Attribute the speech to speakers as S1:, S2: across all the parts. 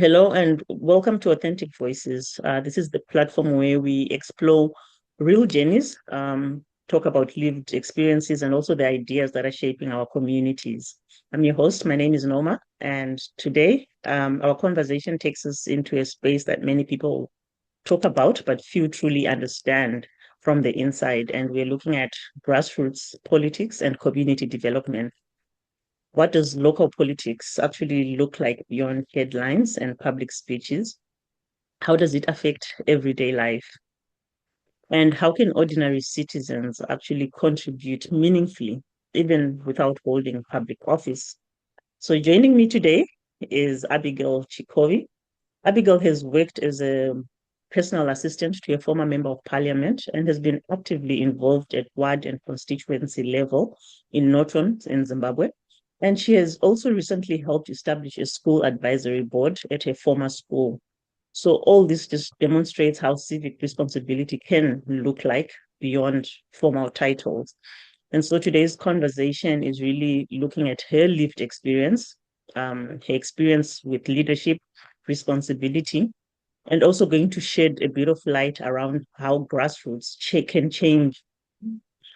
S1: Hello and welcome to Authentic Voices. This is the platform where we explore real journeys, talk about lived experiences, and also the ideas that are shaping our communities. I'm your host. My name is Noma, and today our conversation takes us into a space that many people talk about but few truly understand from the inside. And we're looking at grassroots politics and community development. What does local politics actually look like beyond headlines and public speeches? How does it affect everyday life? And how can ordinary citizens actually contribute meaningfully, even without holding public office? So, joining me today is Abigail Chikovi. Abigail has worked as a personal assistant to a former member of parliament and has been actively involved at ward and constituency level in Norton in Zimbabwe. And she has also recently helped establish a school advisory board at her former school. So all this just demonstrates how civic responsibility can look like beyond formal titles. And so today's conversation is really looking at her lived experience, her experience with leadership, responsibility, and also going to shed a bit of light around how grassroots can change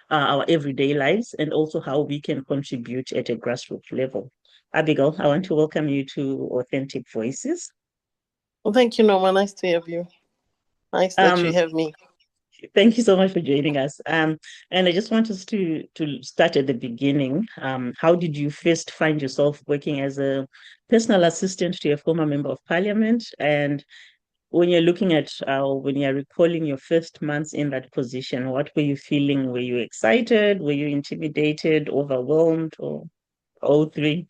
S1: our everyday lives and also how we can contribute at a grassroots level. Abigail, I want to welcome you to Authentic Voices.
S2: Well, thank you, Norma. Nice to have you. Nice that you
S1: Um,
S2: have me.
S1: Thank you so much for joining us. And I just want us to start at the beginning. How did you first find yourself working as a personal assistant to a former member of parliament? And when you're looking at when you're recalling your first months in that position, what were you feeling? Were you excited? Were you intimidated, overwhelmed, or all three?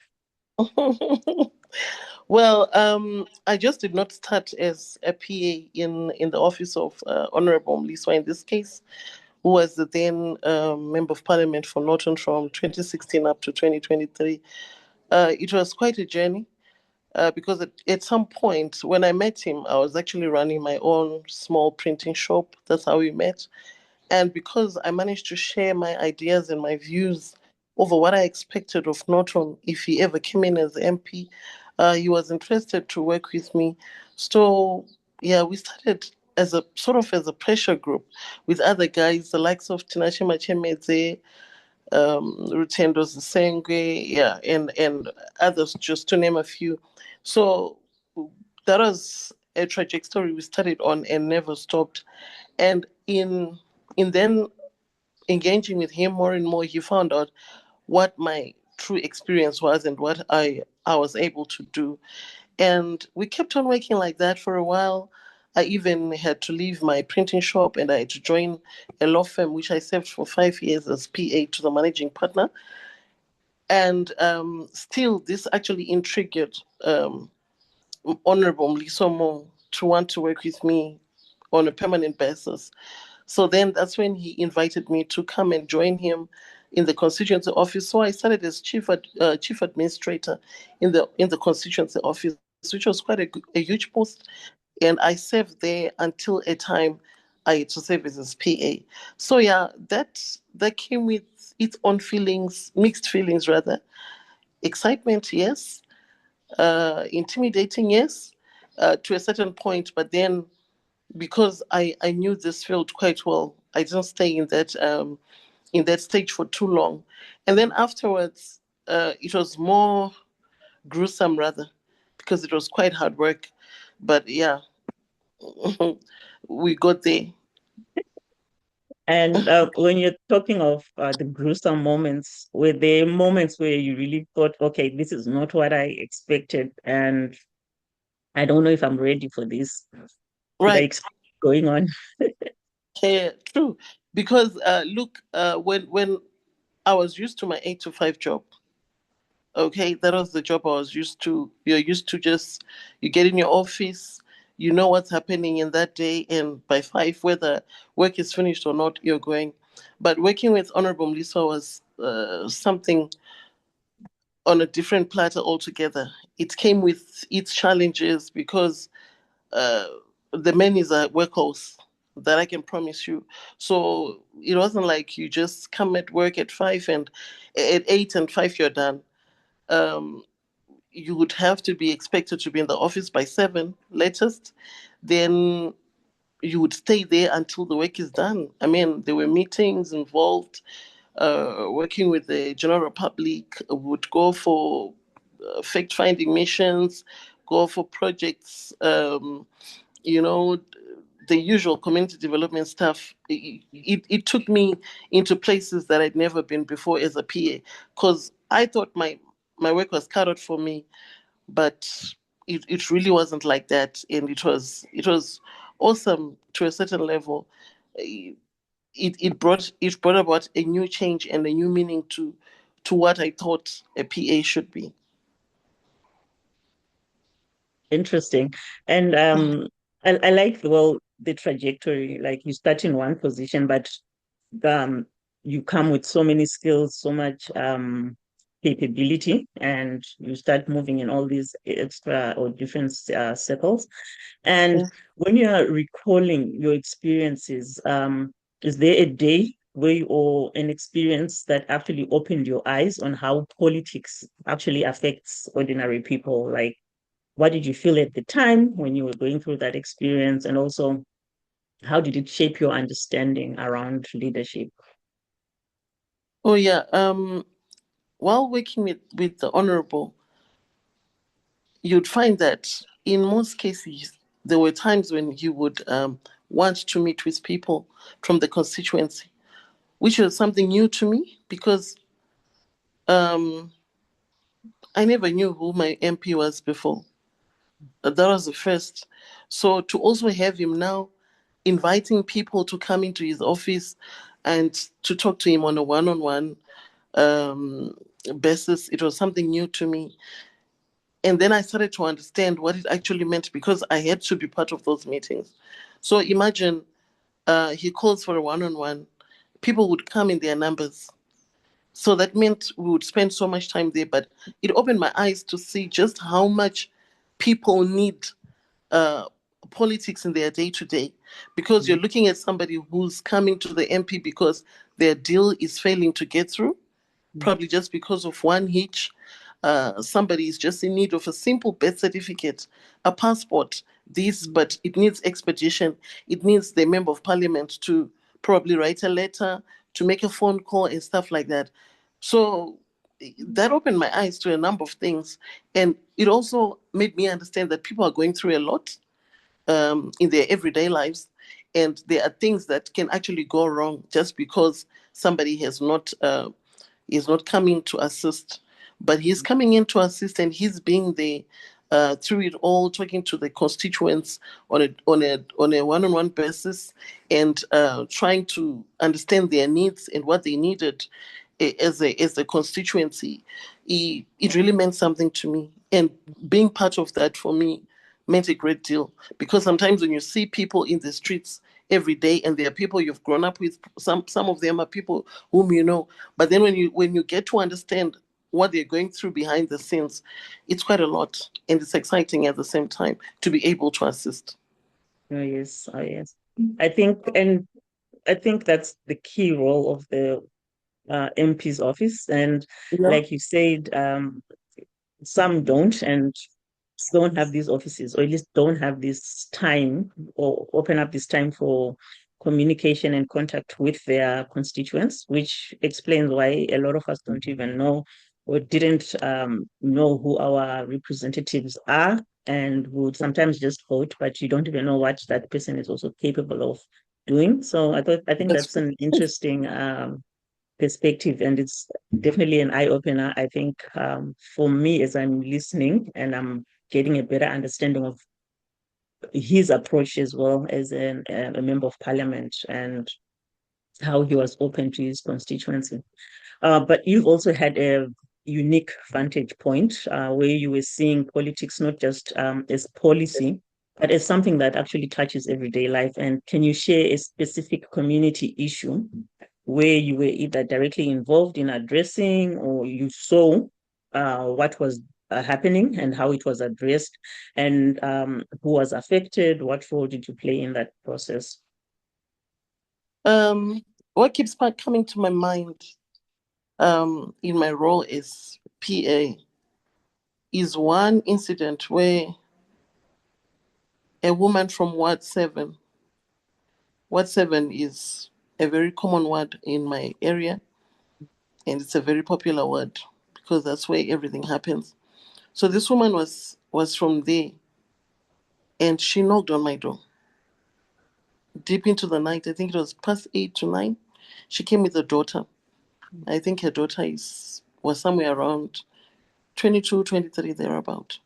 S2: Well, I just did not start as a PA in the office of Honorable Mliswa in this case, who was the then Member of Parliament for Norton from 2016 up to 2023. It was quite a journey because at some point when I met him, I was actually running my own small printing shop. That's how we met. And because I managed to share my ideas and my views over what I expected of Norton if he ever came in as MP, he was interested to work with me. So, yeah, we started as a sort of as a pressure group with other guys, the likes of Tinashe Machemedze, Rutendo Zisengwe, yeah, and others, just to name a few. So that was a trajectory we started on and never stopped. And in then engaging with him more and more, he found out what my true experience was and what I was able to do. And we kept on working like that for a while. I even had to leave my printing shop and I had to join a law firm, which I served for 5 years as PA to the managing partner. And still, this actually intrigued Honorable Mlisomo to want to work with me on a permanent basis. So then that's when he invited me to come and join him in the constituency office. So I started as chief administrator in the constituency office, which was quite a huge post, and I served there until a time I had to serve as PA. So yeah, that came with its own feelings, mixed feelings rather. Excitement, yes. Intimidating, yes, to a certain point. But then because I knew this field quite well, I didn't stay in that stage for too long. And then afterwards, it was more gruesome rather, because it was quite hard work. But yeah, we got there.
S1: And when you're talking of the gruesome moments, were there moments where you really thought, okay, this is not what I expected, and I don't know if I'm ready for this? Did I
S2: Right.
S1: expect going on?
S2: Yeah, true. Because look, when I was used to my 8 to 5 job, okay, that was the job I was used to. You're used to just you get in your office, you know what's happening in that day, and by 5, whether work is finished or not, you're going. But working with Honorable Lisa was something on a different platter altogether. It came with its challenges because uh, the man is a workhorse, that I can promise you. So it wasn't like you just come at work at 5 and at 8 and 5 you're done. Um, you would have to be expected to be in the office by 7 latest. Then you would stay there until the work is done. I mean, there were meetings involved, working with the general public, would go for fact-finding missions, go for projects, you know, the usual community development stuff. It took me into places that I'd never been before as a PA, because I thought my work was cut out for me, but it really wasn't like that, and it was awesome to a certain level. It brought about a new change and a new meaning to what I thought a PA should be.
S1: Interesting. And I like, well, the trajectory. Like you start in one position, but um, you come with so many skills, so much capability, and you start moving in all these extra or different circles. And
S2: Yeah.
S1: when you are recalling your experiences, is there a day where you, or an experience that actually opened your eyes on how politics actually affects ordinary people? Like, what did you feel at the time when you were going through that experience? And also, how did it shape your understanding around leadership?
S2: Oh yeah. While working with the honorable, you'd find that in most cases there were times when he would want to meet with people from the constituency, which was something new to me because um, I never knew who my MP was before. That was the first. So to also have him now inviting people to come into his office and to talk to him on a one-on-one basis, it was something new to me. And then I started to understand what it actually meant because I had to be part of those meetings. So imagine he calls for a one-on-one. People would come in their numbers. So that meant we would spend so much time there. But it opened my eyes to see just how much people need uh, politics in their day to day, because you're looking at somebody who's coming to the MP because their deal is failing to get through, probably just because of one hitch. Somebody is just in need of a simple birth certificate, a passport, this, but it needs expedition. It needs the member of parliament to probably write a letter, to make a phone call, and stuff like that. So that opened my eyes to a number of things. And it also made me understand that people are going through a lot in their everyday lives. And there are things that can actually go wrong just because somebody is not coming to assist. But he's coming in to assist, and he's being there through it all, talking to the constituents on a one-on-one basis, and trying to understand their needs and what they needed as a constituency. It really meant something to me, and being part of that for me meant a great deal, because sometimes when you see people in the streets every day, and there are people you've grown up with, some of them are people whom you know, but then when you get to understand what they're going through behind the scenes, it's quite a lot, and it's exciting at the same time to be able to assist.
S1: Oh, yes, oh, yes. I think, and I think that's the key role of the MP's office. And
S2: Yeah.
S1: like you said, some don't have these offices, or at least don't have this time, or open up this time for communication and contact with their constituents, which explains why a lot of us don't even know or didn't know who our representatives are, and would sometimes just vote, but you don't even know what that person is also capable of doing. So I think
S2: That's
S1: that's an interesting perspective, and it's definitely an eye opener. I think for me, as I'm listening and I'm getting a better understanding of his approach as well as a member of parliament, and how he was open to his constituency. But you've also had a unique vantage point where you were seeing politics not just as policy, but as something that actually touches everyday life. And can you share a specific community issue where you were either directly involved in addressing, or you saw what was happening and how it was addressed, and who was affected? What role did you play in that process?
S2: um, what keeps coming to my mind in my role as PA. is one incident where a woman from Ward 7, Ward 7 is a very common ward in my area, and it's a very popular ward because that's where everything happens. So this woman was from there, and she knocked on my door deep into the night. I think it was past 8 to 9. She came with her daughter. I think her daughter was somewhere around 22, 23, thereabout.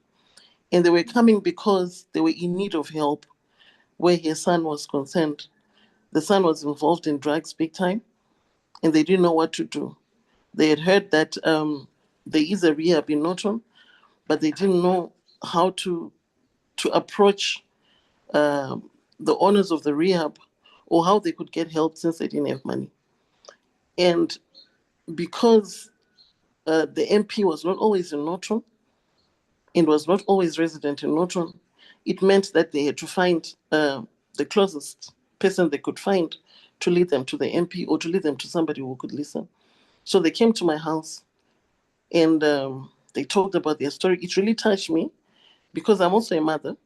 S2: And they were coming because they were in need of help where her son was concerned. The son was involved in drugs big time, and they didn't know what to do. They had heard that there is a rehab in Norton, but they didn't know how to approach the owners of the rehab or how they could get help since they didn't have money. And because the MP was not always in Norton and was not always resident in Norton, it meant that they had to find the closest person they could find to lead them to the MP or to lead them to somebody who could listen. So they came to my house and they talked about their story. It really touched me because I'm also a mother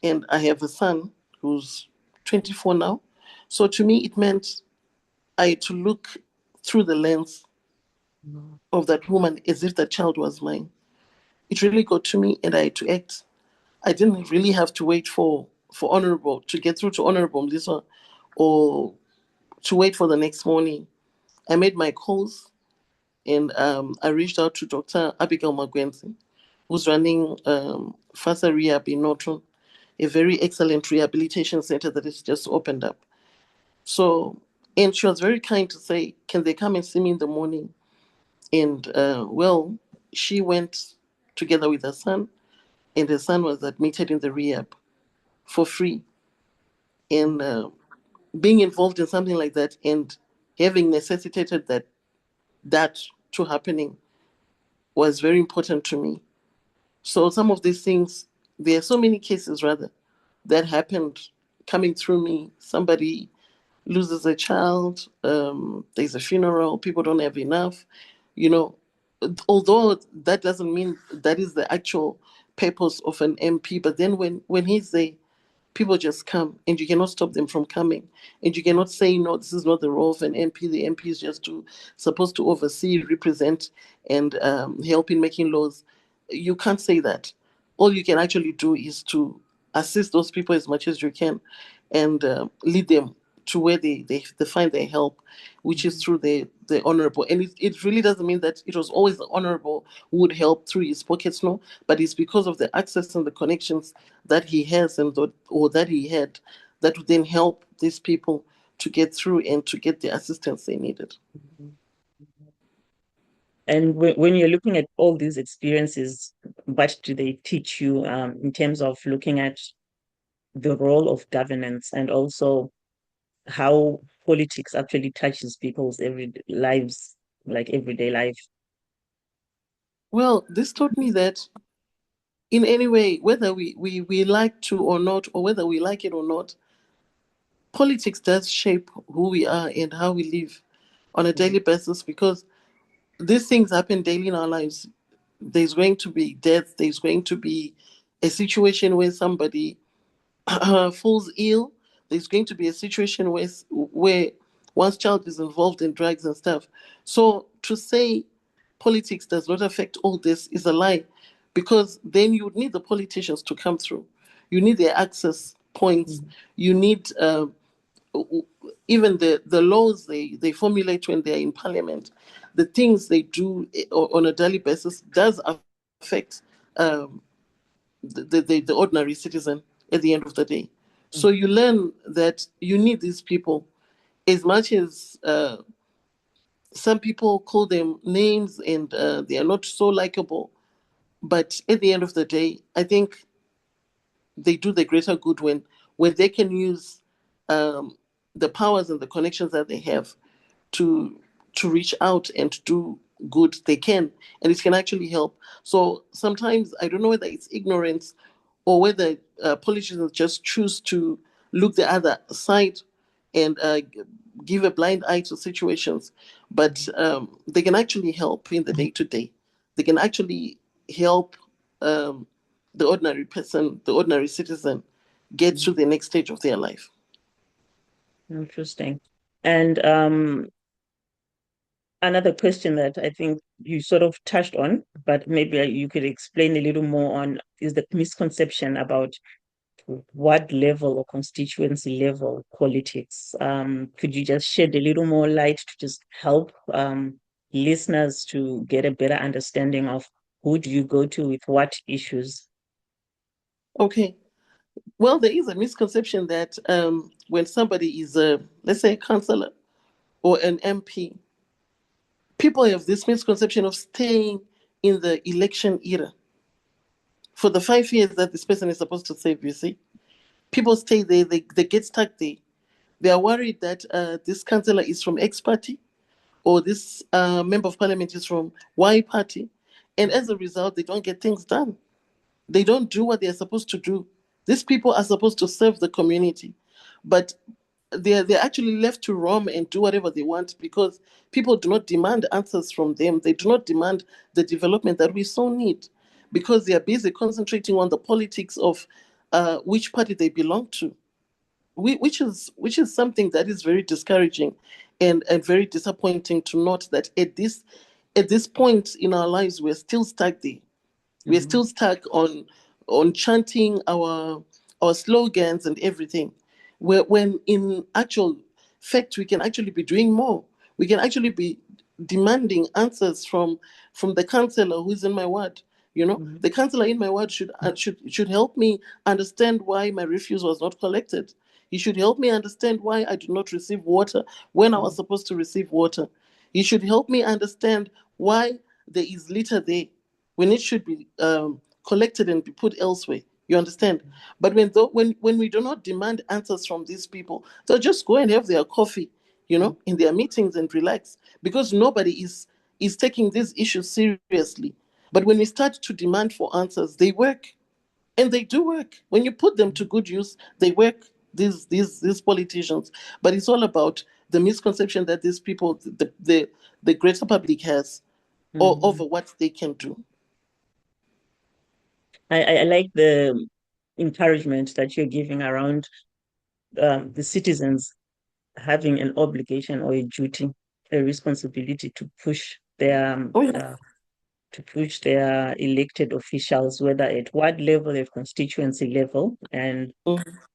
S2: and I have a son who's 24 now. So to me, it meant I had to look through the lens of that woman as if that child was mine. It really got to me and I had to act. I didn't really have to wait for Honorable to get through to Honorable Lisa or to wait for the next morning. I made my calls and I reached out to Dr. Abigail Chikovi, who's running FASA Rehab in Norton, a very excellent rehabilitation center that has just opened up. So, and she was very kind to say, can they come and see me in the morning? And well, she went together with her son, and her son was admitted in the rehab for free. And being involved in something like that and having necessitated that to happening was very important to me. So some of these things, there are so many cases rather that happened coming through me. Somebody loses a child, there's a funeral, people don't have enough, you know. Although that doesn't mean that is the actual purpose of an MP, but then when he's there, people just come and you cannot stop them from coming. And you cannot say, no, this is not the role of an MP. The MP is just supposed to oversee, represent, and help in making laws. You can't say that. All you can actually do is to assist those people as much as you can and lead them to where they find their help, which is through the honorable. And it really doesn't mean that it was always the honorable who would help through his pockets, no, but it's because of the access and the connections that he has or that he had that would then help these people to get through and to get the assistance they needed.
S1: And when you're looking at all these experiences, what do they teach you in terms of looking at the role of governance and also how politics actually touches people's everyday lives, like everyday life?
S2: Well, this taught me that in any way, whether we like to or not, or whether we like it or not, politics does shape who we are and how we live on a daily basis because these things happen daily in our lives. There's going to be death, there's going to be a situation where somebody falls ill, there's going to be a situation where one's child is involved in drugs and stuff. So to say politics does not affect all this is a lie because then you would need the politicians to come through. You need their access points. You need even the laws they formulate when they're in parliament. The things they do on a daily basis does affect the ordinary citizen at the end of the day. So you learn that you need these people as much as some people call them names and they are not so likable. But at the end of the day, I think they do the greater good when they can use the powers and the connections that they have to reach out and to do good. They can, and it can actually help. So sometimes I don't know whether it's ignorance or whether politicians just choose to look the other side and give a blind eye to situations, but they can actually help in the day to day. They can actually help the ordinary person, the ordinary citizen, get to the next stage of their life.
S1: Interesting. And another question that I think you sort of touched on, but maybe you could explain a little more on, is the misconception about what level or constituency level politics. Could you just shed a little more light to just help listeners to get a better understanding of who do you go to with what issues?
S2: Okay. Well, there is a misconception that when somebody is, let's say, a councillor or an MP, people have this misconception of staying in the election era. For the 5 years that this person is supposed to serve, you see, people stay there, they get stuck there. They are worried that this councillor is from X party or this member of parliament is from Y party. And as a result, they don't get things done. They don't do what they're supposed to do. These people are supposed to serve the community, but they're actually left to roam and do whatever they want because people do not demand answers from them. They do not demand the development that we so need because they are busy concentrating on the politics of which party they belong to, which is something that is very discouraging and very disappointing to note that at this point in our lives, we're still stuck there. We're still stuck on chanting our slogans and everything. When in actual fact, we can actually be doing more. We can actually be demanding answers from the councillor who's in my ward. The councillor in my ward should help me understand why my refuse was not collected. He should help me understand why I did not receive water when I was supposed to receive water. He should help me understand why there is litter there when it should be collected and be put elsewhere. You understand? But when we do not demand answers from these people, they'll just go and have their coffee, in their meetings and relax because nobody is taking these issues seriously. But when we start to demand for answers, they work. And they do work. When you put them to good use, they work, these politicians. But it's all about the misconception that these people, the greater public has over what they can do.
S1: I like the encouragement that you're giving around the citizens having an obligation or a duty, a responsibility to push their elected officials, whether at what level, at constituency level, and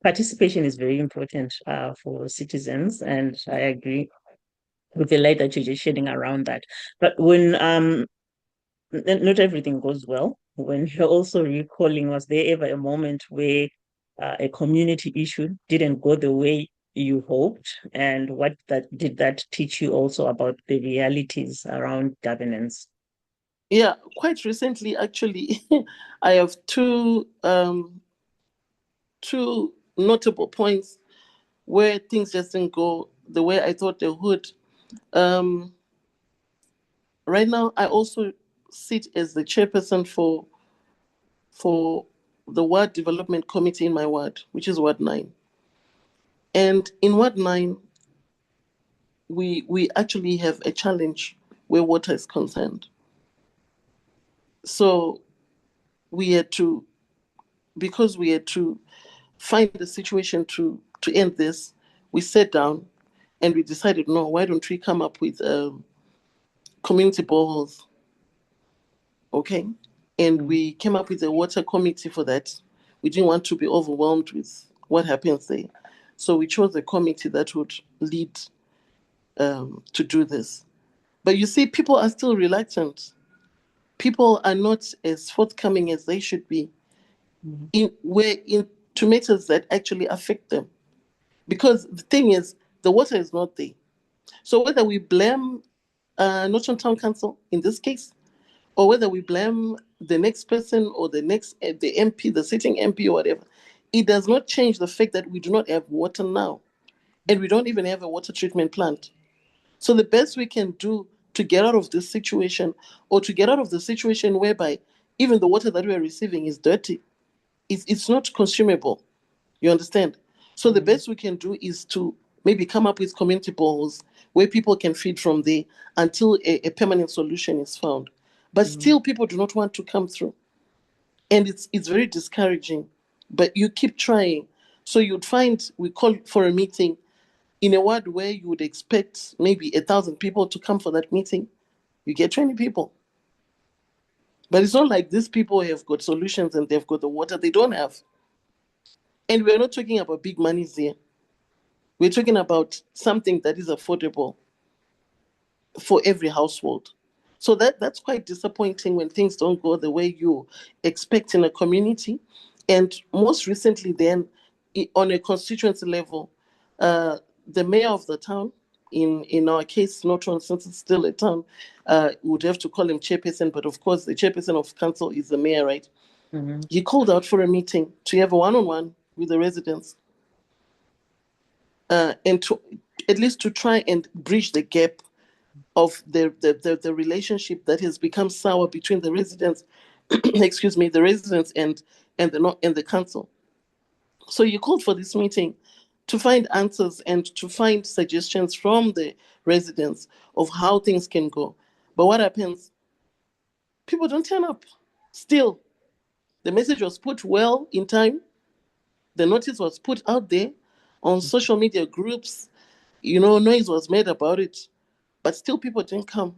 S1: participation is very important for citizens. And I agree with the light that you're just shedding around that. But when not everything goes well, when you're also recalling, was there ever a moment where a community issue didn't go the way you hoped, and what did that teach you also about the realities around governance?
S2: Yeah, quite recently, actually, I have two notable points where things just didn't go the way I thought they would. Right now, I also sit as the chairperson for the Ward Development Committee in my ward, which is Ward 9. And in Ward 9, we actually have a challenge where water is concerned. So because we had to find a situation to end this, we sat down and we decided, no, why don't we come up with community boreholes? Okay. And we came up with a water committee for that. We didn't want to be overwhelmed with what happens there. So we chose a committee that would lead to do this. But you see, people are still reluctant. People are not as forthcoming as they should be to matters that actually affect them. Because the thing is, the water is not there. So whether we blame Norton Town Council in this case, or whether we blame the next person or the MP, the sitting MP or whatever, it does not change the fact that we do not have water now. And we don't even have a water treatment plant. So the best we can do to get out of this situation, or to get out of the situation whereby even the water that we are receiving is dirty, it's not consumable. You understand? So the best we can do is to maybe come up with community bowls where people can feed from there until a permanent solution is found. But still, people do not want to come through. And it's very discouraging, but you keep trying. So you'd find we call for a meeting in a ward where you would expect maybe 1,000 people to come for that meeting. You get 20 people. But it's not like these people have got solutions and they've got the water they don't have. And we're not talking about big monies here. We're talking about something that is affordable for every household. So that's quite disappointing when things don't go the way you expect in a community. And most recently, then, on a constituency level, the mayor of the town, in our case, Norton, since it's still a town, would have to call him chairperson, but of course, the chairperson of council is the mayor, right?
S1: Mm-hmm.
S2: He called out for a meeting to have a one-on-one with the residents, and to at least to try and bridge the gap of the relationship that has become sour between the residents, excuse me, the residents and the council. So you called for this meeting to find answers and to find suggestions from the residents of how things can go. But what happens? People don't turn up. Still, the message was put well in time. The notice was put out there on social media groups. Noise was made about it, but still people didn't come.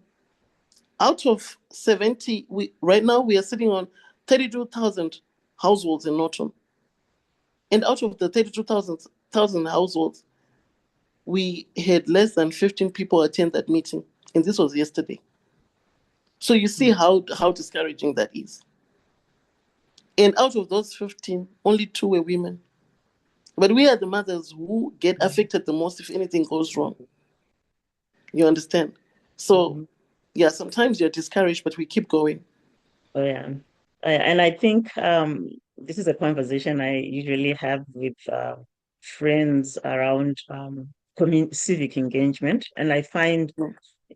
S2: Out of 70, right now we are sitting on 32,000 households in Norton. And out of the 32,000 households, we had less than 15 people attend that meeting. And this was yesterday. So you see how discouraging that is. And out of those 15, only 2 were women. But we are the mothers who get affected the most if anything goes wrong. You understand? So,
S1: Mm-hmm.
S2: yeah, sometimes you're discouraged, but we keep going.
S1: Oh, yeah. And I think this is a conversation I usually have with friends around civic engagement. And I find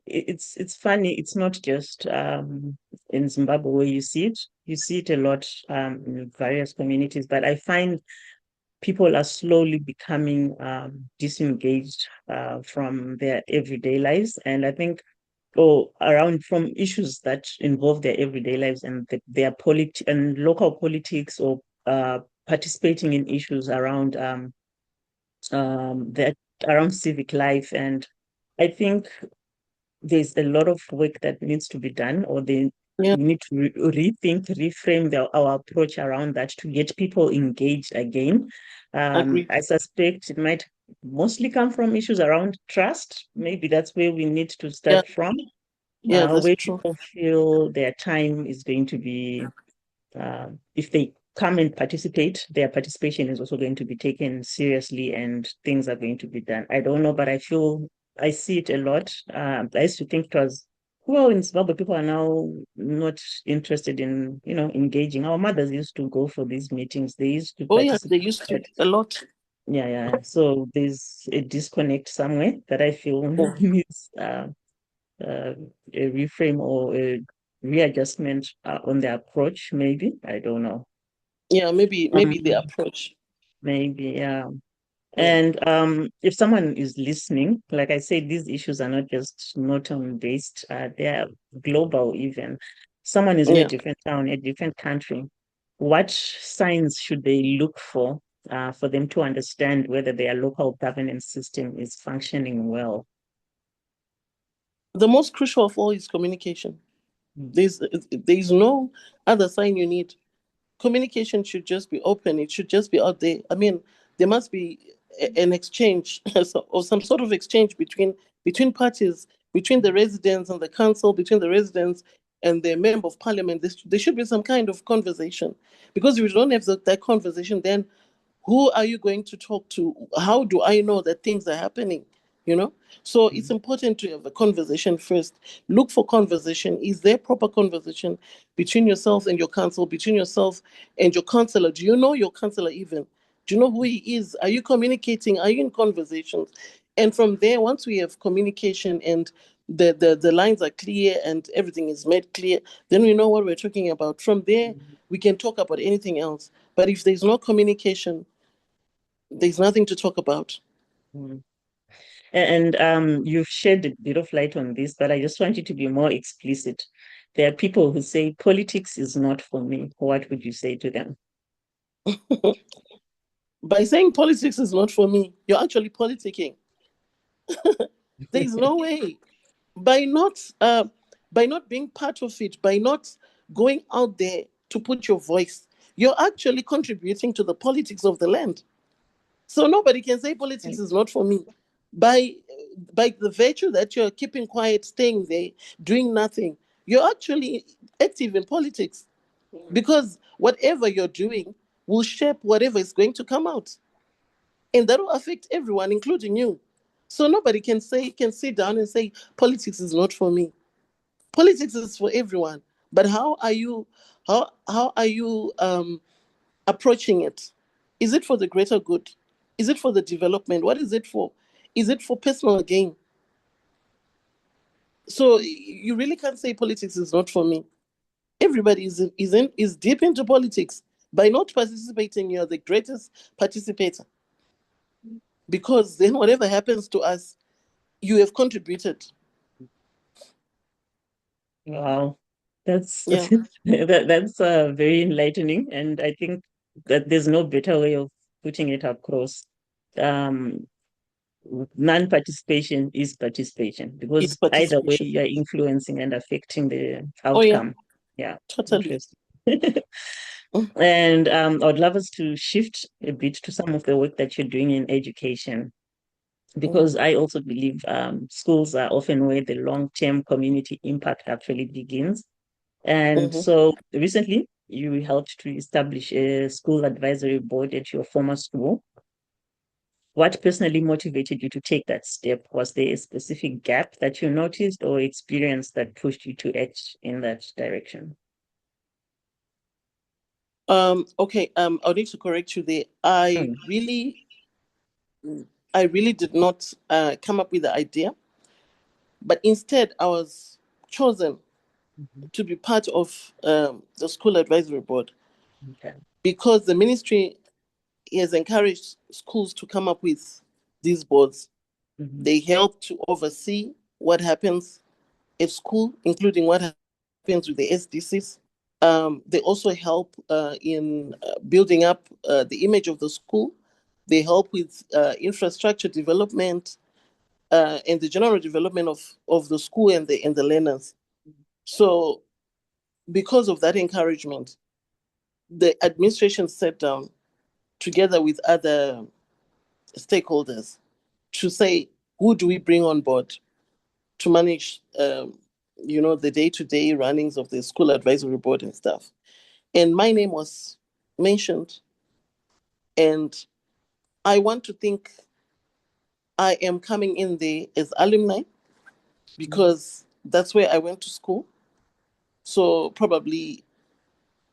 S1: it's funny. It's not just in Zimbabwe where you see it. You see it a lot in various communities. But I find people are slowly becoming disengaged from their everyday lives. And I think or around from issues that involve their everyday lives and their and local politics or participating in issues around that around civic life. And I think there's a lot of work that needs to be done, or
S2: Yeah,
S1: we need to rethink, reframe our approach around that to get people engaged again.
S2: agree.
S1: I suspect it might mostly come from issues around trust. Maybe that's where we need to
S2: Yeah,
S1: start from,
S2: yeah, that's
S1: where
S2: true.
S1: people feel their time is going to be, if they come and participate, their participation is also going to be taken seriously and things are going to be done. I don't know, but I see it a lot. I used to think it was, well, in Zimbabwe, people are now not interested in, engaging. Our mothers used to go for these meetings. They used to
S2: Oh, yeah,
S1: participate.
S2: they used to a lot.
S1: Yeah, yeah. So there's a disconnect somewhere that I feel
S2: Yeah,
S1: needs uh, a reframe or a readjustment on the approach, maybe. I don't know.
S2: yeah, maybe the
S1: Um,
S2: approach.
S1: maybe, yeah.
S2: Yeah,
S1: And if someone is listening, like I said, these issues are not just Norton based, they are global even. Someone is in a
S2: yeah.
S1: different town, a different country. What signs should they look for them to understand whether their local governance system is functioning well?
S2: The most crucial of all is communication.
S1: Mm.
S2: There's no other sign you need. Communication should just be open. It should just be out there. I mean, there must be an exchange or some sort of exchange between parties, between the residents and the council, between the residents and the member of parliament. There should be some kind of conversation, because if you don't have that conversation, then who are you going to talk to? How do I know that things are happening? You know, so it's important to have a conversation first. Look for conversation. Is there proper conversation between yourself and your council, between yourself and your councillor? Do you know your councillor even? Do you know who he is? Are you communicating? Are you in conversations? And from there, once we have communication and the lines are clear and everything is made clear, then we know what we're talking about. From there, we can talk about anything else. But if there's no communication, there's nothing to talk about.
S1: Mm. And you've shed a bit of light on this, but I just want you to be more explicit. There are people who say politics is not for me. What would you say to them?
S2: By saying politics is not for me, you're actually politicking. There is no way. By not being part of it, by not going out there to put your voice, you're actually contributing to the politics of the land. So nobody can say politics is not for me. By the virtue that you're keeping quiet, staying there, doing nothing, you're actually active in politics, because whatever you're doing will shape whatever is going to come out, and that will affect everyone, including you. So nobody can sit down and say politics is not for me. Politics is for everyone. But how are you approaching it? Is it for the greater good? Is it for the development? What is it for? Is it for personal gain? So you really can't say politics is not for me. Everybody is deep into politics. By not participating, you're the greatest participator. Because then whatever happens to us, you have contributed.
S1: Wow, that's
S2: Yeah.
S1: that's very enlightening, and I think that there's no better way of putting it across. Um, Non-participation is participation,
S2: It's
S1: because either way
S2: participation.
S1: you're influencing and affecting the
S2: Oh yeah,
S1: outcome. Yeah,
S2: totally.
S1: interesting. And I'd love us to shift a bit to some of the work that you're doing in education, because I also believe schools are often where the long-term community impact actually begins. And
S2: Mm-hmm.
S1: so recently, you helped to establish a school advisory board at your former school. What personally motivated you to take that step? Was there a specific gap that you noticed or experience that pushed you to act in that direction?
S2: Okay. I'll need to correct you there. I really did not come up with the idea, but instead I was chosen
S1: Mhm.
S2: to be part of the school advisory board,
S1: Okay.
S2: because the ministry has encouraged schools to come up with these boards.
S1: Mhm.
S2: They help to oversee what happens at school, including what happens with the SDCs. They also help in building up the image of the school. They help with infrastructure development and the general development of the school and the learners. So, because of that encouragement, the administration sat down together with other stakeholders to say, who do we bring on board to manage, the day-to-day runnings of the school advisory board and stuff. And my name was mentioned, and I want to think I am coming in there as alumni, because that's where I went to school. So probably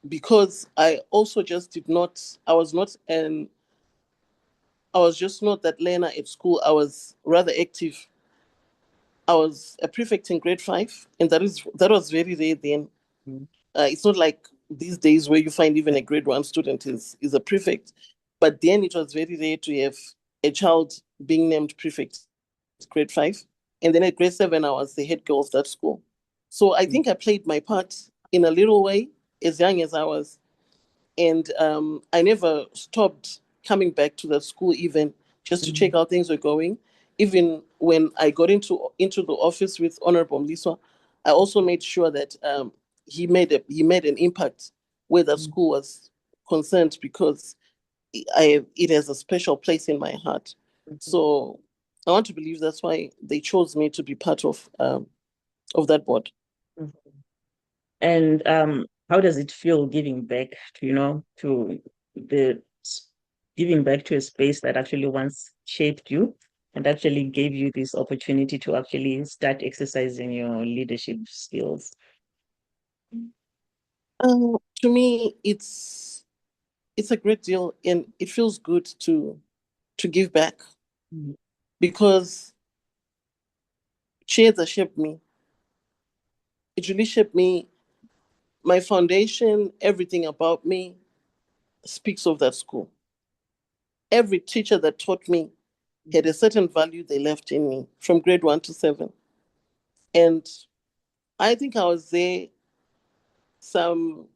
S2: because I also just did not, I was just not that learner at school. I was rather active. I was a prefect in grade 5, and that was very rare then.
S1: Mhm.
S2: It's not like these days where you find even a grade 1 student is a prefect. But then it was very rare to have a child being named prefect grade 5. And then at grade 7, I was the head girl of that school. So I think I played my part in a little way as young as I was. And I never stopped coming back to that school, even just to check
S1: Mhm.
S2: how things were going. Even when I got into the office with Honorable Mliswa, I also made sure that he made an impact where that
S1: Mhm.
S2: school was concerned, because it has a special place in my heart. So I want to believe that's why they chose me to be part of that board.
S1: Mhm. And how does it feel giving back to, to the giving back to a space that actually once shaped you and actually gave you this opportunity to actually start exercising your leadership skills?
S2: To me, it's a great deal, and it feels good to give back,
S1: Mhm.
S2: because Chieza shaped me. It really shaped me. My foundation, everything about me speaks of that school. Every teacher that taught me had a certain value they left in me from grade 1 to 7. And I think I was there some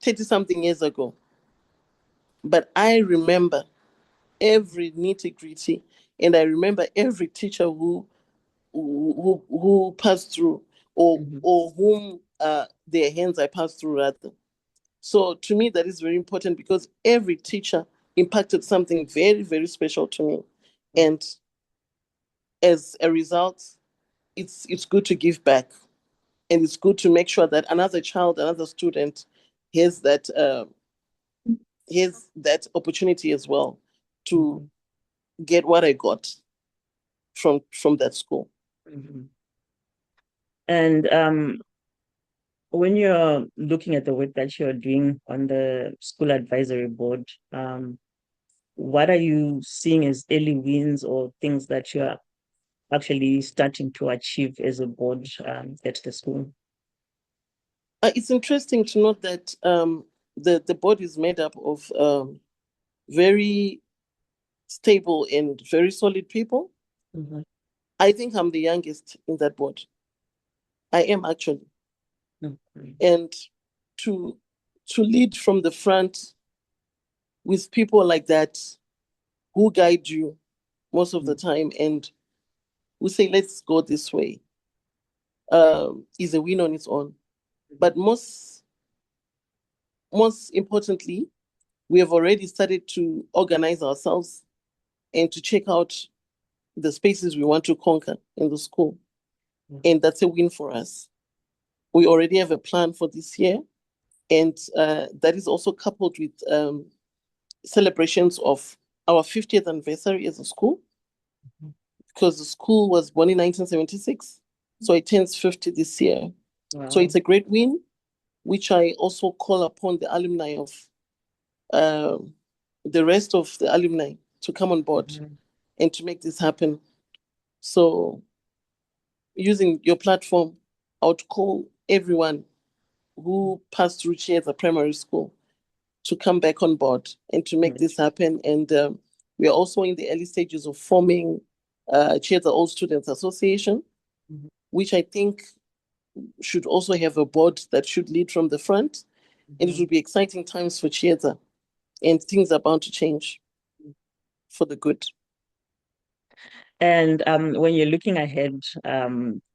S2: 30-something years ago. But I remember every nitty-gritty, and I remember every teacher who passed through, or whom their hands I passed through rather. So to me, that is very important because every teacher impacted something very, very special to me. And as a result, it's good to give back. And it's good to make sure that another child, another student has that opportunity as well to get what I got from that school.
S1: And when you're looking at the work that you're doing on the school advisory board, what are you seeing as early wins or things that you're actually starting to achieve as a board at the school?
S2: It's interesting to note that the board is made up of very stable and very solid people. I think I'm the youngest in that board. I am actually. And to lead from the front with people like that who guide you most of the time and who say, let's go this way, is a win on its own. But most importantly, we have already started to organize ourselves and to check out the spaces we want to conquer in the school. And that's a win for us. We already have a plan for this year. And that is also coupled with celebrations of our 50th anniversary as a school, because the school was born in 1976. So it turns 50 this year. Wow. So it's a great win, which I also call upon the alumni of the rest of the alumni to come on board and to make this happen. So using your platform, I would call everyone who passed through Chieza Primary School to come back on board and to make this happen. And we are also in the early stages of forming Chieza All Students Association, which I think should also have a board that should lead from the front. And it will be exciting times for Chieza, and things are bound to change for the good.
S1: And when you're looking ahead,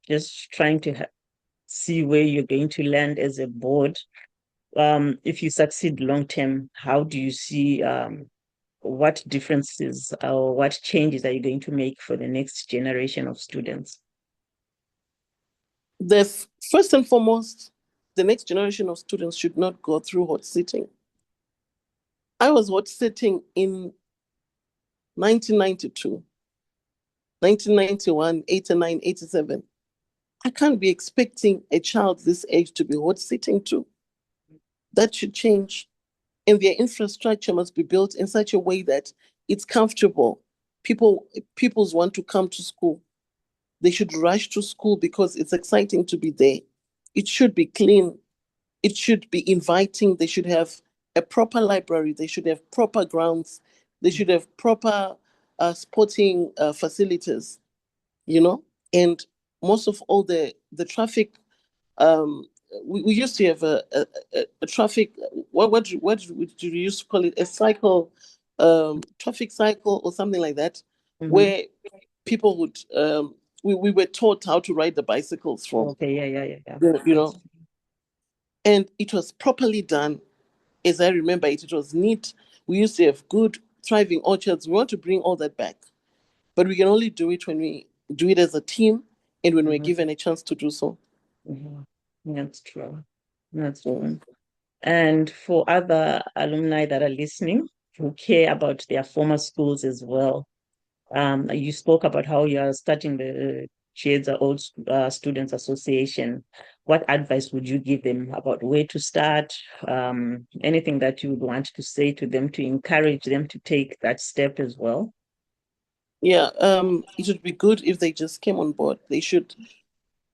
S1: just trying to see where you're going to land as a board, if you succeed long term, how do you see what differences or what changes are you going to make for the next generation of students?
S2: First and foremost, the next generation of students should not go through hot sitting. I was hot sitting in 1992, 1991, 89, 87. I can't be expecting a child this age to be hot sitting too. That should change. And their infrastructure must be built in such a way that it's comfortable. Peoples want to come to school. They should rush to school because it's exciting to be there. It should be clean. It should be inviting. They should have a proper library. They should have proper grounds. They should have proper sporting facilities, and most of all the traffic. We used to have a traffic, what do you used to call it? A cycle, traffic cycle or something like that, where people would, we were taught how to ride the bicycles from.
S1: Okay,
S2: yeah. And it was properly done. As I remember it, it was neat. We used to have good, thriving orchards. We want to bring all that back. But we can only do it when we do it as a team and when we're given a chance to do so.
S1: That's true. That's true. And for other alumni that are listening who care about their former schools as well, you spoke about how you are starting the Chieza Old Students Association. What advice would you give them about where to start? Anything that you would want to say to them to encourage them to take that step as well?
S2: Yeah, it would be good if they just came on board. They should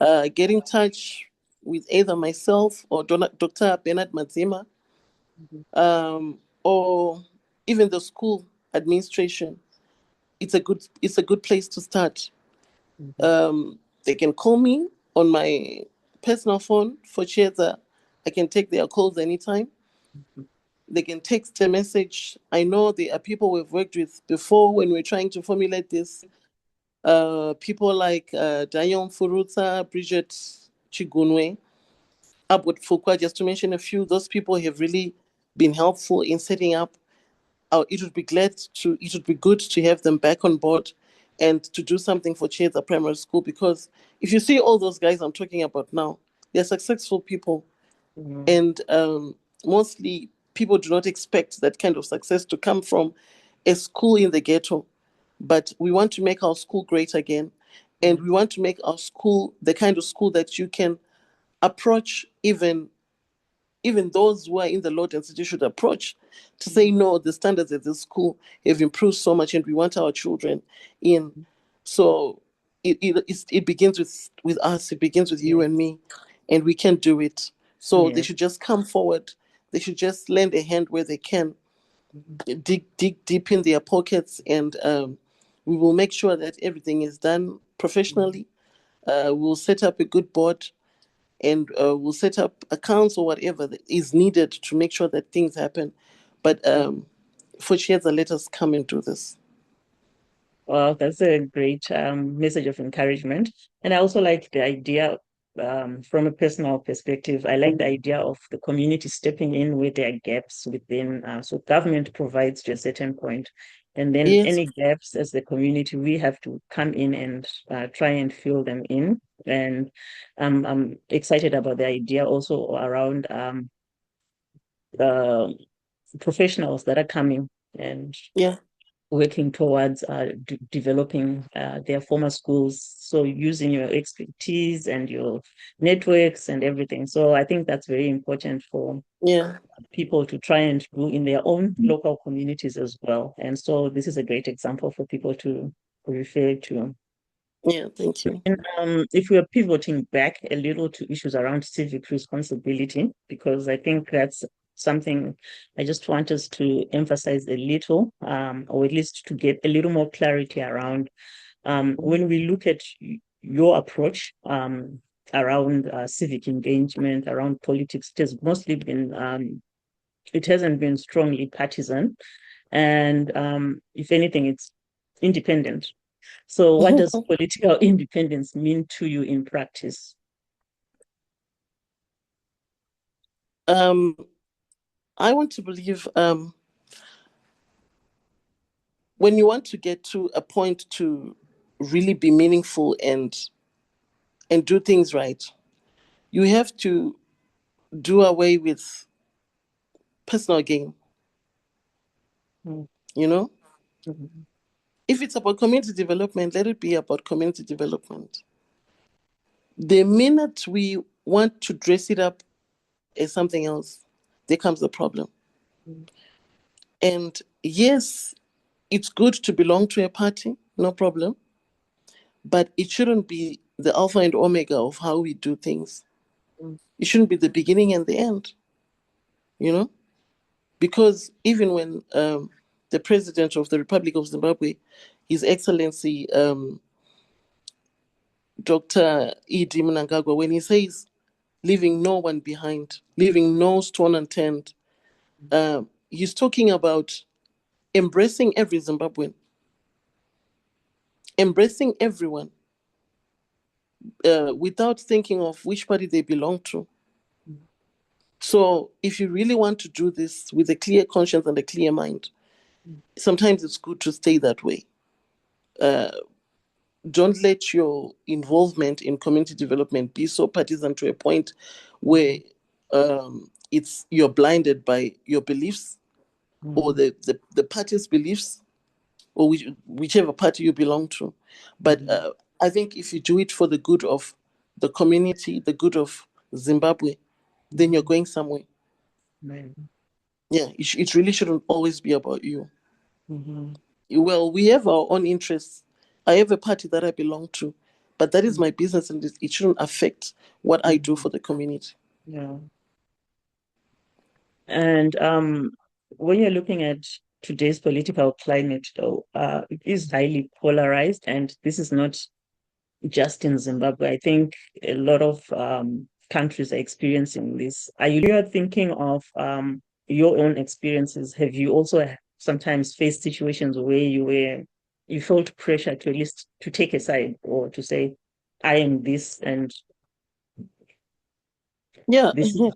S2: get in touch with either myself or Dr. Bernard Mazima, or even the school administration, it's a good place to start. They can call me on my personal phone for Chieza. I can take their calls anytime. They can text a message. I know there are people we've worked with before when we're trying to formulate this. People like Dayon Furuta, Bridget Chigunwe, Abud Fukwa, just to mention a few. Those people have really been helpful in setting up. It would be good to have them back on board and to do something for Chieza Primary School, because if you see all those guys I'm talking about now, they're successful people. And mostly people do not expect that kind of success to come from a school in the ghetto. But we want to make our school great again. And we want to make our school the kind of school that you can approach, even those who are in the low density should approach, to say, no, the standards at this school have improved so much and we want our children in. So it begins with us, it begins with you and me, and we can do it. So they should just come forward. They should just lend a hand where they can, dig deep in their pockets, and we will make sure that everything is done professionally. We'll set up a good board, and we'll set up accounts or whatever that is needed to make sure that things happen. But for Chieza, let us come and do this.
S1: Well, that's a great message of encouragement. And I also like the idea, from a personal perspective, I like the idea of the community stepping in where there are gaps within. So government provides to a certain point, and then any gaps as the community, we have to come in and try and fill them in. And I'm excited about the idea also around the professionals that are coming and working towards developing their former schools. So using your expertise and your networks and everything. So I think that's very important for people to try and do in their own local communities as well. And so this is a great example for people to refer to.
S2: Yeah, thank you.
S1: And if we are pivoting back a little to issues around civic responsibility, because I think that's something I just want us to emphasize a little, or at least to get a little more clarity around. When we look at your approach around civic engagement, around politics, it has mostly been, it hasn't been strongly partisan. And if anything, it's independent. So what does political independence mean to you in practice?
S2: I want to believe when you want to get to a point to really be meaningful and do things right, you have to do away with personal gain. You know? If it's about community development, let it be about community development. The minute we want to dress it up as something else, there comes the problem. And yes, it's good to belong to a party, no problem. But it shouldn't be the alpha and omega of how we do things. It shouldn't be the beginning and the end, you know? Because even when the president of the Republic of Zimbabwe, His Excellency Dr. E.D. Mnangagwa, when he says leaving no one behind, leaving no stone unturned, he's talking about embracing every Zimbabwean, embracing everyone, without thinking of which party they belong to. So if you really want to do this with a clear conscience and a clear mind, sometimes it's good to stay that way. Don't let your involvement in community development be so partisan to a point where you're blinded by your beliefs or the party's beliefs, or whichever party you belong to. But I think if you do it for the good of the community, the good of Zimbabwe, then you're going somewhere. Yeah, it really shouldn't always be about you. Well, we have our own interests. I have a party that I belong to, but that is my business, and it shouldn't affect what I do for the community.
S1: Yeah. And when you're looking at today's political climate, though, it is highly polarized, and this is not just in Zimbabwe. I think a lot of countries are experiencing this. Are you thinking of your own experiences? Have you also sometimes faced situations where you felt pressure to at least to take a side or to say, I am this and
S2: Yeah.
S1: this is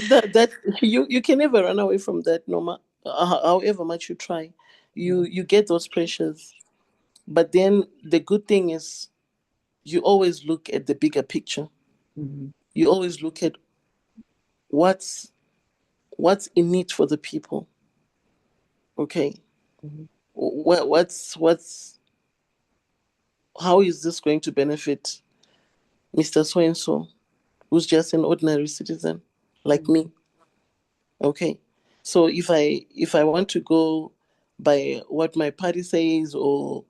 S2: that you can never run away from that, no matter however much you try. You get those pressures, but then the good thing is you always look at the bigger picture.
S1: Mhm.
S2: You always look at what's in it for the people. Okay,
S1: Mhm.
S2: what's how is this going to benefit Mr. So and so, who's just an ordinary citizen like me? Okay, so if I want to go by what my party says, or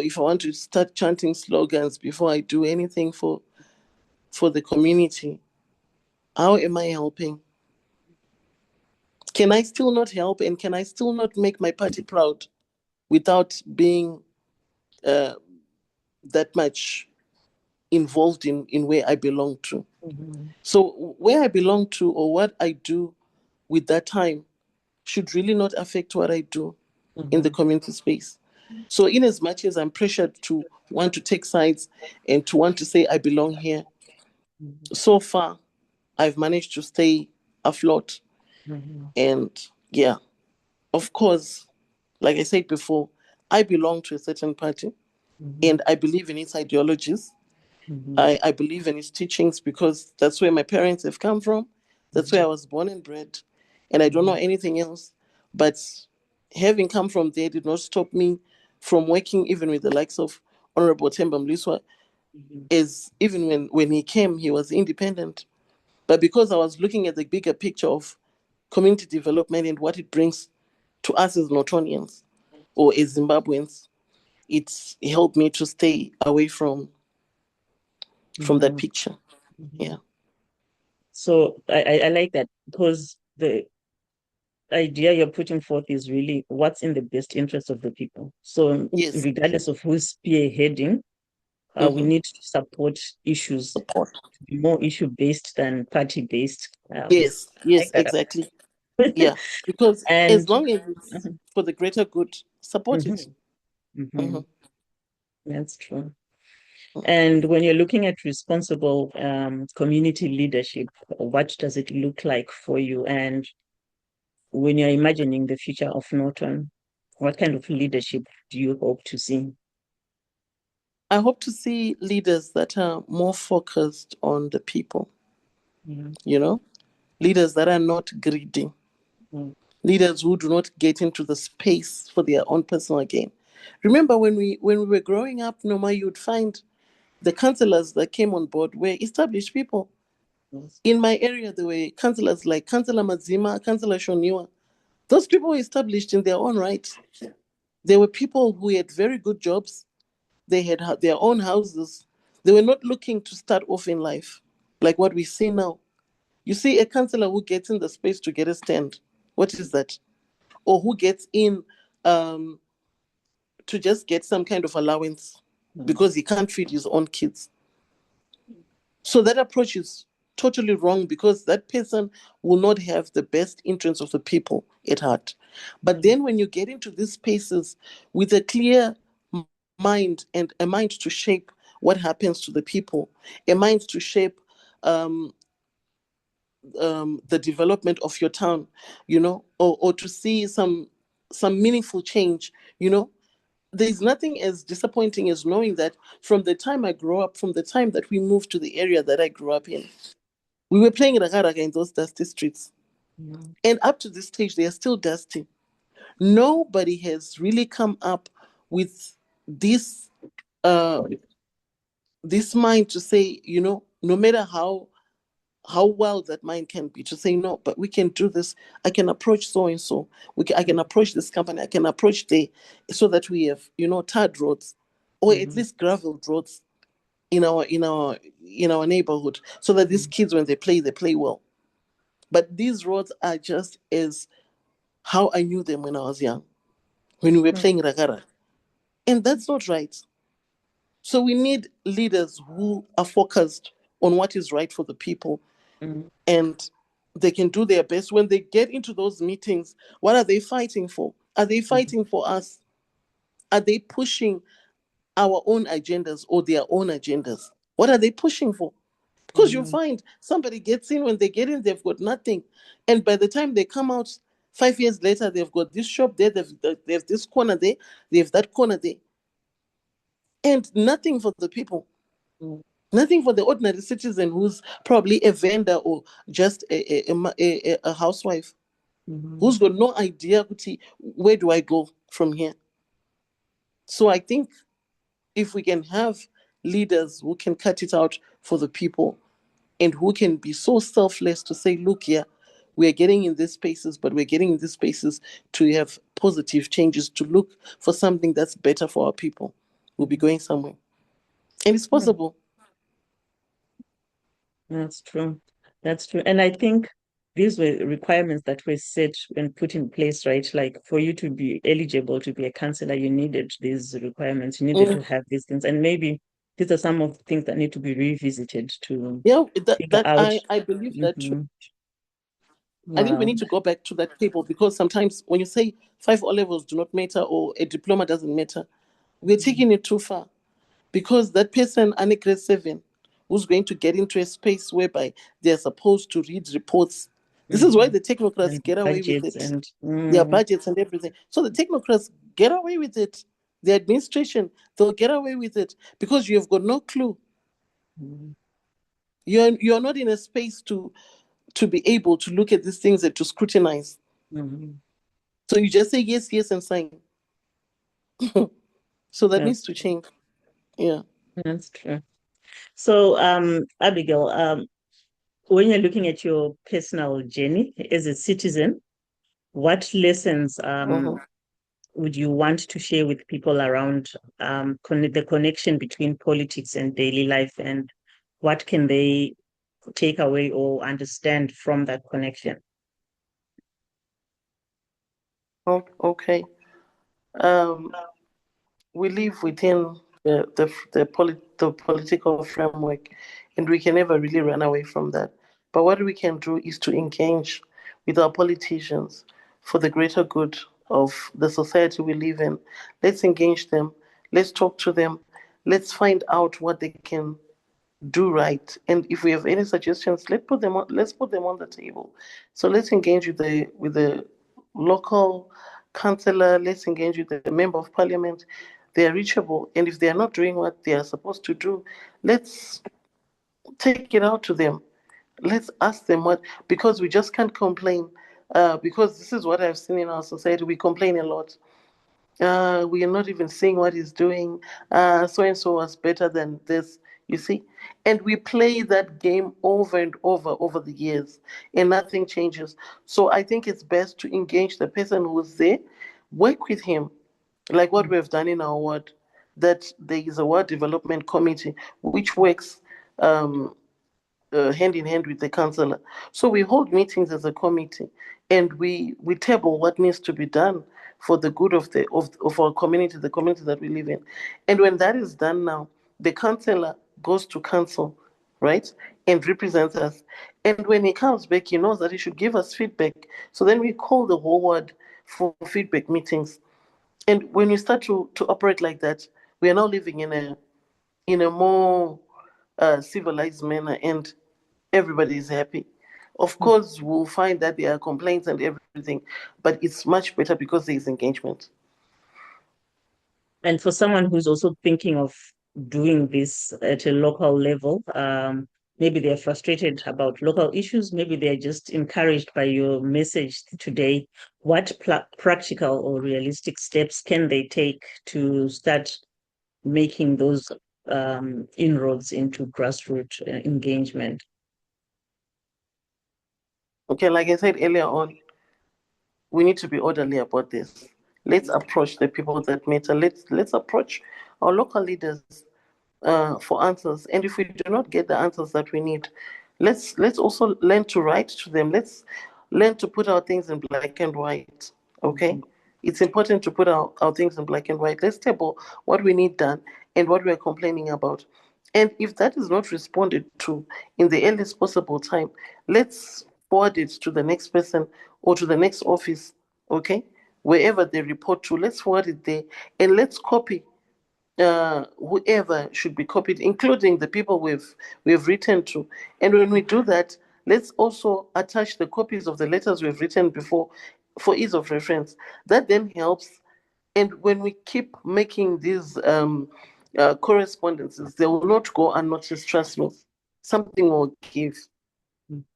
S2: if I want to start chanting slogans before I do anything for the community, how am I helping? Can I still not help, and can I still not make my party proud without being uh, that much involved in where I belong to?
S1: Mhm.
S2: So where I belong to, or what I do with that time, should really not affect what I do in the
S1: Mhm.
S2: community space. So in as much as I'm pressured to want to take sides and to want to say I belong here,
S1: Mhm.
S2: so far I've managed to stay afloat.
S1: Mhm.
S2: And yeah, of course, like I said before, I belong to a certain party
S1: Mhm.
S2: and I believe in its ideologies.
S1: Mhm.
S2: I believe in its teachings because that's where my parents have come from. That's where I was born and bred. And I don't know
S1: Mhm.
S2: anything else. But having come from there did not stop me from working even with the likes of Honorable Themba Mliswa.
S1: Mhm.
S2: As even when he came, he was independent. But because I was looking at the bigger picture of community development and what it brings to us as Nortonians or as Zimbabweans, it's helped me to stay away from that
S1: Mhm.
S2: picture.
S1: Mhm.
S2: Yeah.
S1: So I like that because the idea you're putting forth is really what's in the best interest of the people. So
S2: Yes.
S1: regardless of who's spearheading, we
S2: Mm-hmm.
S1: need to support issues
S2: Support.
S1: to be more issue-based than party-based.
S2: Yes.
S1: I like
S2: Yes.
S1: that.
S2: Exactly. Yeah. Because as
S1: And
S2: long as it's
S1: mhm,
S2: for the greater good, support it.
S1: mhm, mhm,
S2: Mm-hmm.
S1: that's true. And when you're looking at responsible community leadership, what does it look like for you? And when you're imagining the future of Norton, what kind of leadership do you hope to see?
S2: I hope to see leaders that are more focused on the people,
S1: Yeah.
S2: you know, leaders that are not greedy,
S1: Mm.
S2: leaders who do not get into the space for their own personal gain. Remember when we were growing up, Noma, you'd find the councillors that came on board were established people.
S1: Yes.
S2: In my area, there were councillors like Councillor Mazima, Councillor Shoniwa. Those people were established in their own right. There were people who had very good jobs. They had their own houses. They were not looking to start off in life like what we see now. You see a councillor who gets in the space to get a stand. What is that? Or who gets in um, to just get some kind of allowance
S1: Mm.
S2: because he can't feed his own kids. So that approach is totally wrong because that person will not have the best interests of the people at heart. But
S1: Mm.
S2: then when you get into these spaces with a clear mind and a mind to shape what happens to the people, a mind to shape um, the development of your town, or to see some meaningful change, there's nothing as disappointing as knowing that from the time I grew up, from the time that we moved to the area that I grew up in, we were playing raga in those dusty streets.
S1: Mm.
S2: And up to this stage, they are still dusty. Nobody has really come up with this uh, this mind to say, no matter how well that mind can be, to say no, but we can do this. I can approach so and so. I can approach this company. I can approach so that we have tarred roads, or at
S1: Mhm.
S2: least gravel roads in our neighborhood, so that these
S1: Mhm.
S2: kids when they play well. But these roads are just as how I knew them when I was young, when we were playing ragara. And that's not right. So we need leaders who are focused on what is right for the people, and they can do their best. When they get into those meetings, what are they fighting for? Are they fighting for us? Are they pushing our own agendas or their own agendas? What are they pushing for? Because you find somebody gets in, when they get in, they've got nothing. And by the time they come out 5 years later, they've got this shop there, they have this corner there, they have that corner there. And nothing for the people. Nothing for the ordinary citizen who's probably a vendor or just a housewife, who's got no idea, where do I go from here? So I think if we can have leaders who can cut it out for the people and who can be so selfless to say, look here, we're getting in these spaces, but we're getting in these spaces to have positive changes, to look for something that's better for our people, we'll be going somewhere. And it's possible.
S1: That's true. That's true. And I think these were requirements that were set and put in place, right? Like for you to be eligible to be a councillor, you needed these requirements, you needed to have these things. And maybe these are some of the things that need to be revisited to figure out.
S2: I believe that too.
S1: Wow.
S2: I think we need to go back to that table, because sometimes when you say 5 O levels do not matter or a diploma doesn't matter, we're taking it too far. Because that person under grade 7 who's going to get into a space whereby they're supposed to read reports. This is why the technocrats
S1: And
S2: get away with it.
S1: and
S2: Their budgets and everything. So the technocrats get away with it. The administration, they'll get away with it because you've got no clue. You're not in a space to be able to look at these things and to scrutinize. So you just say yes, yes, and sign. So that needs to change. Yeah.
S1: That's true. So, Abigail, when you're looking at your personal journey as a citizen, what lessons would you want to share with people around the connection between politics and daily life, and what can they take away or understand from that connection?
S2: Oh, okay. We live within the political framework, and we can never really run away from that. But what we can do is to engage with our politicians for the greater good of the society we live in. Let's engage them. Let's talk to them. Let's find out what they can do right. And if we have any suggestions, let's put them on the table. So let's engage with the local councillor, let's engage with the member of parliament. They are reachable, and if they are not doing what they are supposed to do, let's take it out to them. Let's ask them what, because we just can't complain. Because this is what I've seen in our society. We complain a lot. We are not even seeing what he's doing. So and so was better than this, you see. And we play that game over and over the years, and nothing changes. So I think it's best to engage the person who's there, work with him, like what we have done in our ward. That there is a ward development committee which works hand in hand with the councillor. So we hold meetings as a committee, and we table what needs to be done for the good of our community, the community that we live in. And when that is done now, the councillor goes to council, right, and represents us. And when he comes back, he knows that he should give us feedback. So then we call the whole ward for feedback meetings. And when we start to operate like that, we are now living in a more civilized manner, and everybody is happy. Of course, we'll find that there are complaints and everything, but it's much better because there is engagement.
S1: And for someone who's also thinking of doing this at a local level, maybe they're frustrated about local issues, maybe they're just encouraged by your message today. What practical or realistic steps can they take to start making those inroads into grassroots engagement?
S2: Okay, like I said earlier on, we need to be orderly about this. Let's approach the people that matter. Let's approach our local leaders for answers. And if we do not get the answers that we need, Let's also learn to write to them. Let's learn to put our things in black and white. Okay? It's important to put our things in black and white. Let's table what we need done and what we're complaining about. And if that is not responded to in the earliest possible time, let's forward it to the next person or to the next office, okay? Wherever they report to, let's forward it there and let's copy whoever should be copied, including the people we've written to. And when we do that, let's also attach the copies of the letters we've written before for ease of reference. That then helps. And when we keep making these correspondences, they will not go unnoticed, trust me. Something will give.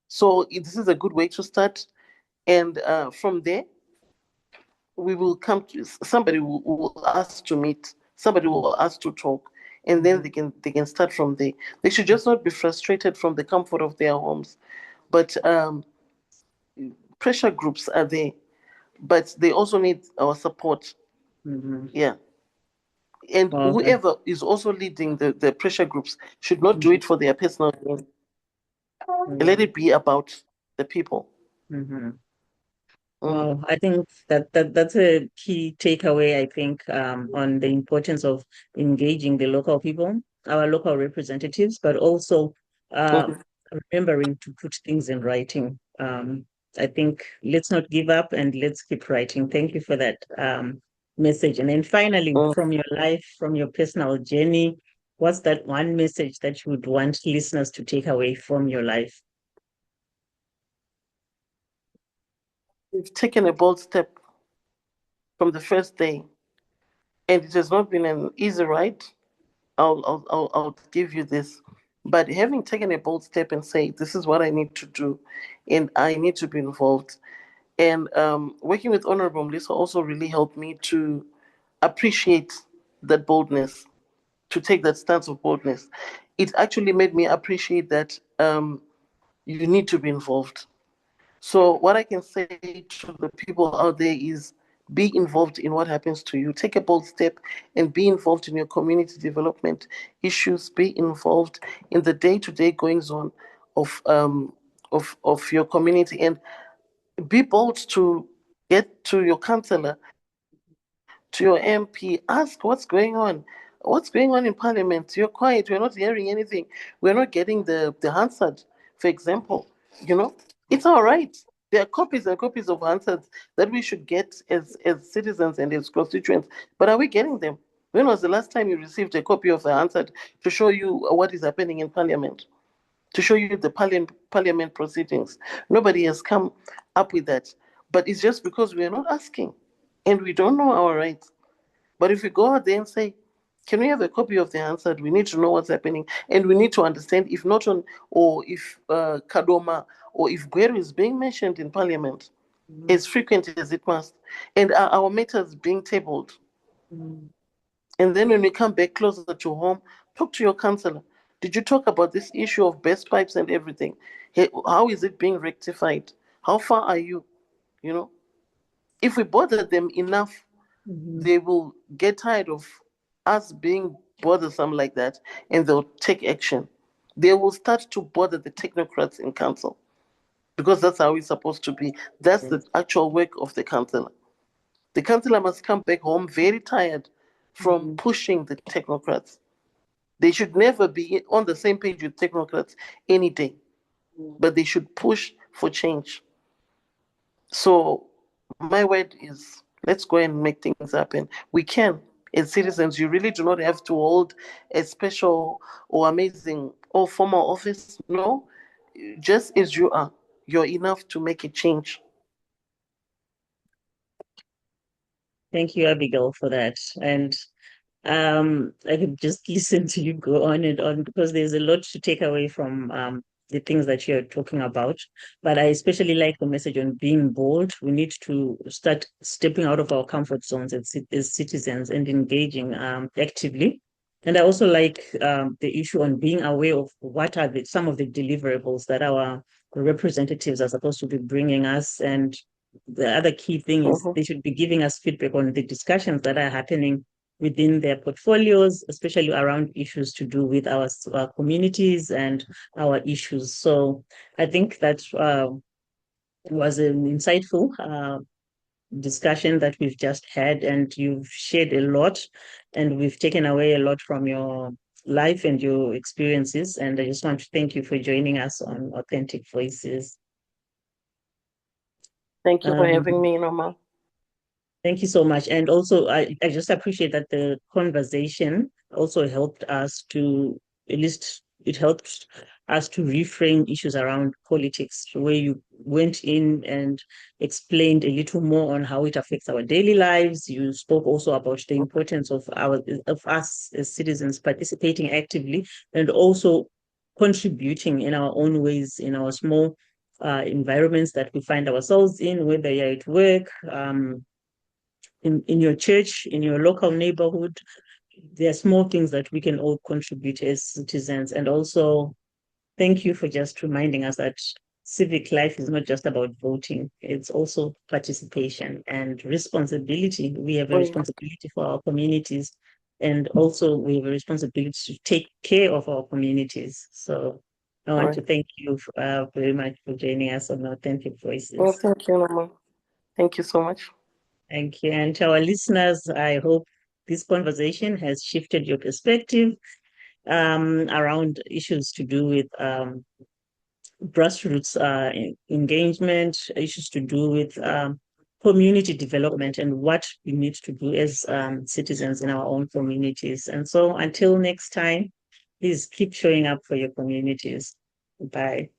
S2: So this is a good way to start. And from there, we will come to somebody will ask to meet, somebody will ask to talk, and then they can start from there. They should just not be frustrated from the comfort of their homes. But pressure groups are there, but they also need our support. Yeah. And
S1: Well,
S2: whoever is also leading the pressure groups should not do it for their personal gain. Let it be about the people.
S1: Well, I think that's a key takeaway, I think, on the importance of engaging the local people, our local representatives, but also
S2: Mhm.
S1: remembering to put things in writing. I think let's not give up and let's keep writing. Thank you for that message. And then finally, from your life, from your personal journey, what's that one message that you would want listeners to take away from your life?
S2: We've taken a bold step from the first day, and it has not been an easy ride. I'll give you this. But having taken a bold step and say, this is what I need to do, and I need to be involved. And working with Honorable Melissa also really helped me to appreciate that boldness, to take that stance of boldness. It actually made me appreciate that you need to be involved. So what I can say to the people out there is be involved in what happens to you. Take a bold step and be involved in your community development issues. Be involved in the day-to-day goings on of your community, and be bold to get to your councillor, to your MP. Ask what's going on. What's going on in Parliament? You're quiet. We're not hearing anything. We're not getting the Hansard, for example. You know, it's all right. There are copies and copies of Hansads that we should get as citizens and as constituents. But are we getting them? When was the last time you received a copy of the Hansard to show you what is happening in Parliament? To show you the parliament proceedings. Nobody has come up with that. But it's just because we are not asking and we don't know our rights. But if we go out there and say, can we have a copy of the answer? We need to know what's happening. And we need to understand if Norton or if Kadoma or if Guerre is being mentioned in Parliament as frequent as it must. And our matters being tabled. And then when we come back closer to home, talk to your councillor. Did you talk about this issue of best pipes and everything? Hey, how is it being rectified? How far are you? You know, if we bother them enough, they will get tired of us being bothersome like that and they'll take action. They will start to bother the technocrats in council because that's how it's supposed to be. That's the actual work of the councillor. The councillor must come back home very tired from pushing the technocrats. They should never be on the same page with technocrats any day, but they should push for change. So my word is let's go and make things happen. We can. As citizens, you really do not have to hold a special or amazing or formal office. No, just as you are, you're enough to make a change.
S1: Thank you, Abigail, for that. And I could just listen to you go on and on because there's a lot to take away from the things that you're talking about. But I especially like the message on being bold. We need to start stepping out of our comfort zones as citizens and engaging actively. And I also like the issue on being aware of what are some of the deliverables that our representatives are supposed to be bringing us. And the other key thing is
S2: Mhm.
S1: they should be giving us feedback on the discussions that are happening within their portfolios, especially around issues to do with our communities and our issues. So I think that was an insightful discussion that we've just had, and you've shared a lot, and we've taken away a lot from your life and your experiences. And I just want to thank you for joining us on Authentic Voices.
S2: Thank you for having me, Norma.
S1: Thank you so much. And also, I just appreciate that the conversation also helped us to, at least it helped us to reframe issues around politics, where you went in and explained a little more on how it affects our daily lives. You spoke also about the importance of us as citizens participating actively and also contributing in our own ways in our small environments that we find ourselves in, whether you're at work, in your church, in your local neighborhood. There are small things that we can all contribute as citizens. And also, thank you for just reminding us that civic life is not just about voting, it's also participation and responsibility. We have a responsibility for our communities, and also we have a responsibility to take care of our communities. So I want to thank you very much for joining us on Authentic Voices.
S2: Well, thank you, Norma. Thank you so much.
S1: Thank you. And to our listeners, I hope this conversation has shifted your perspective around issues to do with grassroots engagement, issues to do with community development and what we need to do as citizens in our own communities. And so until next time, please keep showing up for your communities. Bye.